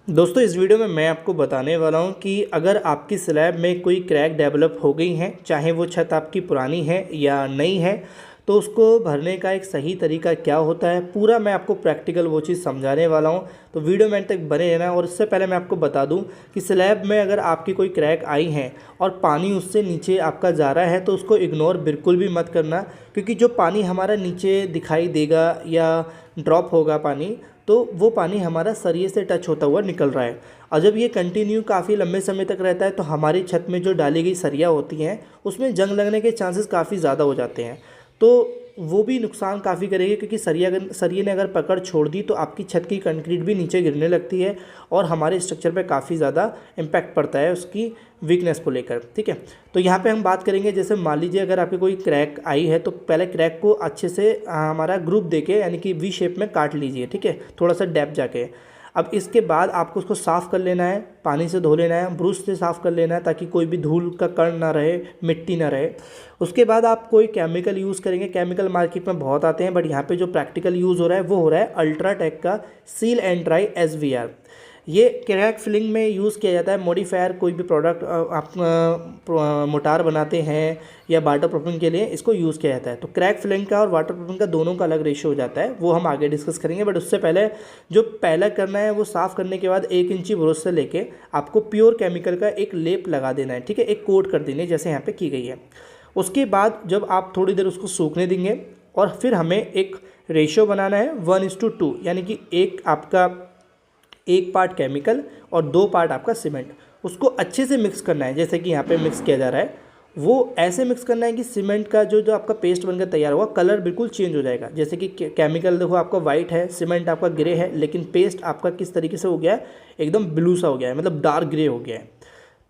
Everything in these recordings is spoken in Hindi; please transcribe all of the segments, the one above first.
दोस्तों इस वीडियो में मैं आपको बताने वाला हूं कि अगर आपकी स्लैब में कोई क्रैक डेवलप हो गई है, चाहे वो छत आपकी पुरानी है या नई है, तो उसको भरने का एक सही तरीका क्या होता है, पूरा मैं आपको प्रैक्टिकल वो चीज़ समझाने वाला हूं। तो वीडियो में अंत तक बने रहना। और इससे पहले मैं आपको बता दूं कि स्लैब में अगर आपकी कोई क्रैक आई है और पानी उससे नीचे आपका जा रहा है तो उसको इग्नोर बिल्कुल भी मत करना, क्योंकि जो पानी हमारा नीचे दिखाई देगा या ड्रॉप होगा पानी, तो वो पानी हमारा सरिये से टच होता हुआ निकल रहा है। और जब ये कंटिन्यू काफ़ी लंबे समय तक रहता है तो हमारी छत में जो डाली गई सरिया होती हैं उसमें जंग लगने के चांसेस काफ़ी ज़्यादा हो जाते हैं। तो वो भी नुकसान काफ़ी करेगी, क्योंकि सरिये ने अगर पकड़ छोड़ दी तो आपकी छत की कंक्रीट भी नीचे गिरने लगती है और हमारे स्ट्रक्चर पे काफ़ी ज़्यादा इम्पैक्ट पड़ता है उसकी वीकनेस को लेकर। ठीक है, तो यहाँ पे हम बात करेंगे, जैसे मान लीजिए अगर आपकी कोई क्रैक आई है तो पहले क्रैक को अच्छे से हमारा ग्रुप देके यानी कि वी शेप में काट लीजिए। ठीक है, थोड़ा सा डेप्थ जाके। अब इसके बाद आपको उसको साफ़ कर लेना है, पानी से धो लेना है, ब्रश से साफ़ कर लेना है ताकि कोई भी धूल का कण ना रहे, मिट्टी ना रहे। उसके बाद आप कोई केमिकल यूज़ करेंगे। केमिकल मार्केट में बहुत आते हैं, बट यहाँ पे जो प्रैक्टिकल यूज़ हो रहा है वो हो रहा है अल्ट्राटेक का सील एंड ड्राई SVR। ये क्रैक फिलिंग में यूज़ किया जाता है। मॉडिफायर कोई भी प्रोडक्ट आप मोटार बनाते हैं या वाटर प्रूफिंग के लिए इसको यूज़ किया जाता है। तो क्रैक फिलिंग का और वाटर प्रूफिंग का दोनों का अलग रेशियो हो जाता है, वो हम आगे डिस्कस करेंगे। बट उससे पहले जो पहला करना है वो साफ़ करने के बाद 1 इंची ब्रश से लेके आपको प्योर केमिकल का एक लेप लगा देना है। ठीक है, एक कोट कर देनी है जैसे यहाँ पे की गई है। उसके बाद जब आप थोड़ी देर उसको सूखने देंगे और फिर हमें एक रेशियो बनाना है 1:2, यानी कि एक पार्ट केमिकल और 2 पार्ट आपका सीमेंट। उसको अच्छे से मिक्स करना है, जैसे कि यहाँ पे मिक्स किया जा रहा है। वो ऐसे मिक्स करना है कि सीमेंट का जो जो आपका पेस्ट बनकर तैयार हुआ कलर बिल्कुल चेंज हो जाएगा। जैसे कि केमिकल देखो आपका वाइट है, सीमेंट आपका ग्रे है, लेकिन पेस्ट आपका किस तरीके से हो गया है, एकदम ब्लू सा हो गया है, मतलब डार्क ग्रे हो गया है।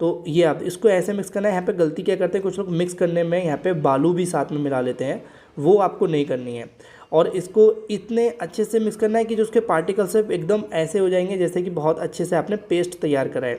तो ये आप इसको ऐसे मिक्स करना है। यहाँ पे गलती क्या करते हैं कुछ लोग, मिक्स करने में यहाँ पे बालू भी साथ में मिला लेते हैं, वो आपको नहीं करनी है। और इसको इतने अच्छे से मिक्स करना है कि जो उसके पार्टिकल्स से एकदम ऐसे हो जाएंगे जैसे कि बहुत अच्छे से आपने पेस्ट तैयार करा है।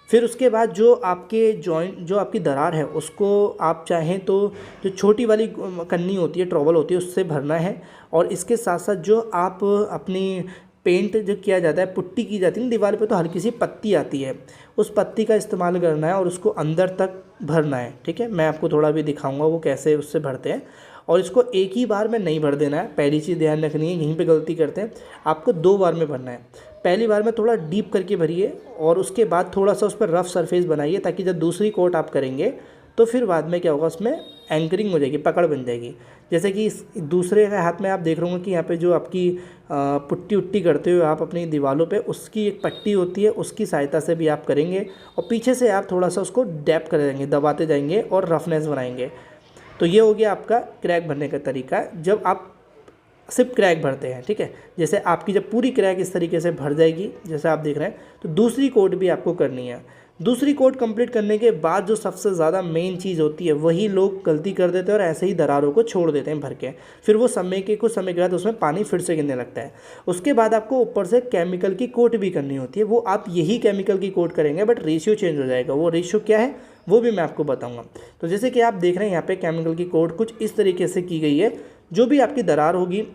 फिर उसके बाद जो आपके जॉइंट, जो आपकी दरार है, उसको आप चाहें तो जो छोटी वाली कन्नी होती है, ट्रॉवल होती है, उससे भरना है। और इसके साथ साथ जो आप अपनी पेंट जो किया जाता है, पुट्टी की जाती है ना दीवार पे, तो हल्की सी पत्ती आती है, उस पत्ती का इस्तेमाल करना है और उसको अंदर तक भरना है। ठीक है, मैं आपको थोड़ा भी दिखाऊंगा वो कैसे उससे भरते हैं। और इसको एक ही बार में नहीं भर देना है, पहली चीज़ ध्यान रखनी है, यहीं पे गलती करते हैं। आपको 2 बार में भरना है। पहली बार में थोड़ा डीप करके भरिए और उसके बाद थोड़ा सा उस पर रफ सरफेस बनाइए, ताकि जब दूसरी कोट आप करेंगे तो फिर बाद में क्या होगा, उसमें एंकरिंग हो जाएगी, पकड़ बन जाएगी। जैसे कि इस दूसरे हाथ में आप देख रहे होंगे कि यहाँ पे जो आपकी पुट्टी उट्टी करते हुए आप अपनी दीवारों पे, उसकी एक पट्टी होती है, उसकी सहायता से भी आप करेंगे। और पीछे से आप थोड़ा सा उसको डैप कर देंगे, दबाते जाएंगे और रफनेस बनाएंगे। तो ये हो गया आपका क्रैक भरने का तरीका, जब आप सिर्फ क्रैक भरते हैं। ठीक है, जैसे आपकी जब पूरी क्रैक इस तरीके से भर जाएगी जैसे आप देख रहे हैं, तो दूसरी कोट भी आपको करनी है। दूसरी कोट कंप्लीट करने के बाद जो सबसे ज़्यादा मेन चीज़ होती है, वही लोग गलती कर देते हैं और ऐसे ही दरारों को छोड़ देते हैं भर के। फिर वो कुछ समय के बाद उसमें पानी फिर से गिरने लगता है। उसके बाद आपको ऊपर से केमिकल की कोट भी करनी होती है। वो आप यही केमिकल की कोट करेंगे, बट रेशियो चेंज हो जाएगा। वो रेशियो क्या है वो भी मैं आपको बताऊंगा। तो जैसे कि आप देख रहे हैं यहाँ पे केमिकल की कोट कुछ इस तरीके से की गई है। जो भी आपकी दरार होगी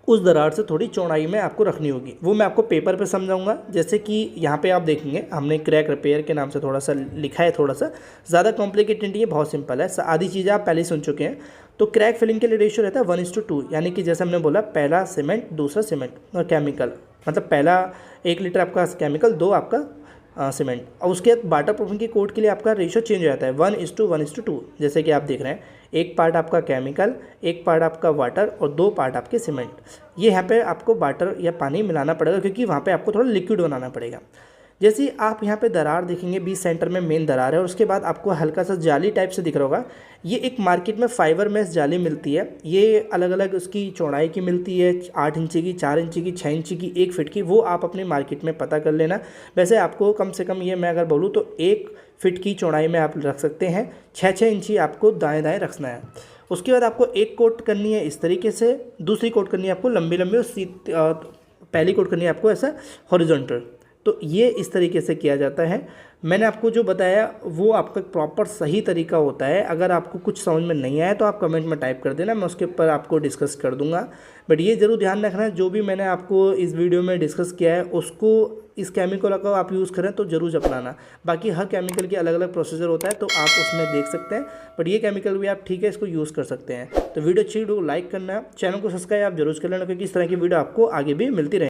उस दरार से थोड़ी चौड़ाई में आपको रखनी होगी, वो मैं आपको पेपर पे समझाऊंगा। जैसे कि यहाँ पे आप देखेंगे हमने क्रैक रिपेयर के नाम से थोड़ा सा लिखा है, थोड़ा सा ज़्यादा कॉम्प्लिकेटेड नहीं है, बहुत सिंपल है। आधी चीज़ें आप पहले सुन चुके हैं। तो क्रैक फिलिंग के लिए रेशियो रहता है 1:2, यानी कि जैसे हमने बोला पहला सीमेंट, दूसरा सीमेंट और केमिकल, मतलब पहला 1 लीटर आपका केमिकल, 2 आपका सीमेंट। और उसके बाद वाटर प्रूफिंग की कोट के लिए आपका रेशियो चेंज हो जाता है 1:1:2। जैसे कि आप देख रहे हैं, 1 पार्ट आपका केमिकल, 1 पार्ट आपका वाटर और 2 पार्ट आपके सीमेंट। ये यहाँ पे आपको वाटर या पानी मिलाना पड़ेगा, क्योंकि वहाँ पे आपको थोड़ा लिक्विड बनाना पड़ेगा। जैसे ही आप यहाँ पे दरार देखेंगे, बीच सेंटर में मेन दरार है, और उसके बाद आपको हल्का सा जाली टाइप से दिख रहा होगा। ये एक मार्केट में फाइबर मेश जाली मिलती है। ये अलग अलग उसकी चौड़ाई की मिलती है, 8 इंची की, 4 इंची की, 6 इंची की, 1 फीट की। वो आप अपनी मार्केट में पता कर लेना। वैसे आपको कम से कम, ये मैं अगर बोलूँ तो 1 फीट की चौड़ाई में आप रख सकते हैं। 6-6 इंची आपको दाएँ दाएँ रखना है। उसके बाद आपको एक कोट करनी है इस तरीके से, दूसरी कोट करनी है आपको लंबी लंबी, और पहली कोट करनी है आपको ऐसा हॉरिजॉन्टल। तो ये इस तरीके से किया जाता है। मैंने आपको जो बताया वो आपका प्रॉपर सही तरीका होता है। अगर आपको कुछ समझ में नहीं आया तो आप कमेंट में टाइप कर देना, मैं उसके ऊपर आपको डिस्कस कर दूंगा। बट ये ज़रूर ध्यान रखना, जो भी मैंने आपको इस वीडियो में डिस्कस किया है उसको इस केमिकल को आप यूज़ करें तो ज़रूर अपनाना। बाकी हर केमिकल की अलग अलग प्रोसीजर होता है, तो आप उसमें देख सकते हैं, बट ये केमिकल भी आप ठीक है इसको यूज़ कर सकते हैं। तो वीडियो अच्छी वीडियो को लाइक करना, चैनल को सब्सक्राइब आप जरूर कर लेना, क्योंकि इस तरह की वीडियो आपको आगे भी मिलती रहे।